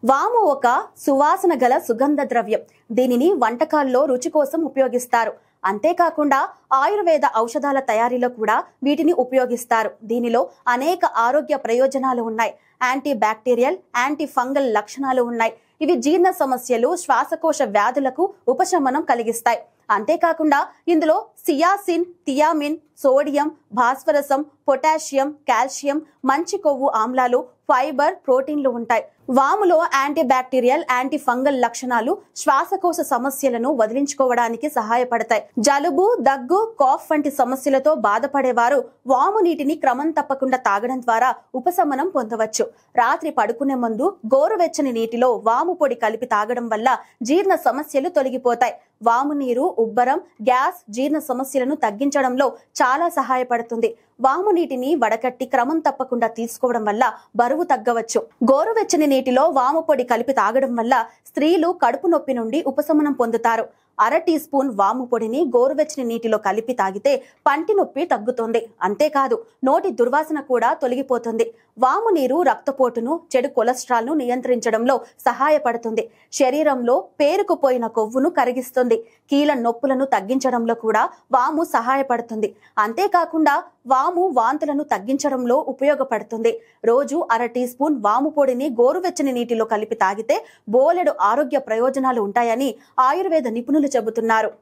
వాము ఒక సువాసన గల సుగంధ ద్రవ్యం. దీనిని వంటకాల్లో రుచి కోసం ఉపయోగిస్తారు. అంతేకాకుండా ఆయుర్వేద ఔషధాల తయారీలో కూడా వీటిని ఉపయోగిస్తారు. దీనిలో అనేక ఆరోగ్య ప్రయోజనాలు ఉన్నాయి. యాంటీ బ్యాక్టీరియల్, యాంటీ ఫంగల్ లక్షణాలు ఉన్నాయి. ఇవి జీర్ణ సమస్యలు, శ్వాసకోశ వ్యాధులకు ఉపశమనం కలిగిస్తాయి. అంతేకాకుండా ఇందులో సియాసిన్, థియామిన్, సోడియం, భాస్వరసం, పొటాషియం, కాల్షియం, మంచి కొవ్వు ఆమ్లాలు, ఫైబర్, ప్రోటీన్లు ఉంటాయి. వాములో యాంటీ బ్యాక్టీరియల్, యాంటీ ఫంగల్ లక్షణాలు శ్వాసకోశ సమస్యలను వదిలించుకోవడానికి సహాయపడతాయి. జలుబు, దగ్గు, కాఫ్ వంటి సమస్యలతో బాధపడేవారు వాము నీటిని క్రమం తప్పకుండా తాగడం ద్వారా ఉపశమనం పొందవచ్చు. రాత్రి పడుకునే ముందు గోరువెచ్చని నీటిలో వాము పొడి కలిపి తాగడం వల్ల జీర్ణ సమస్యలు తొలగిపోతాయి. వాము నీరు ఉబ్బరం, గ్యాస్, జీర్ణ సమస్యలను తగ్గించడంలో చాలా సహాయపడుతుంది. వాము నీటిని వడకట్టి క్రమం తప్పకుండా తీసుకోవడం వల్ల బరువు తగ్గవచ్చు. గోరువెచ్చని నీటిలో వాము పొడి కలిపి తాగడం వల్ల స్త్రీలు కడుపు నొప్పి నుండి ఉపశమనం పొందుతారు. 1/2 టీ స్పూన్ వాము పొడిని గోరువెచ్చని నీటిలో కలిపి తాగితే పంటి నొప్పి తగ్గుతుంది. అంతేకాదు నోటి దుర్వాసన కూడా తొలగిపోతుంది. వాము నీరు రక్తపోటును, చెడు కొలెస్ట్రాల్ను నియంత్రించడంలో సహాయపడుతుంది. శరీరంలో పేరుకుపోయిన కొవ్వును కరిగిస్తుంది. కీళ్ళ నొప్పులను తగ్గించడంలో కూడా వాము సహాయపడుతుంది. అంతేకాకుండా వాము వాంతులను తగ్గించడంలో ఉపయోగపడుతుంది. రోజు 1/2 టీ స్పూన్ వాము పొడిని గోరువెచ్చని నీటిలో కలిపి తాగితే బోలెడు ఆరోగ్య ప్రయోజనాలు ఉంటాయని ఆయుర్వేద నిపుణులు చెబుతున్నారు.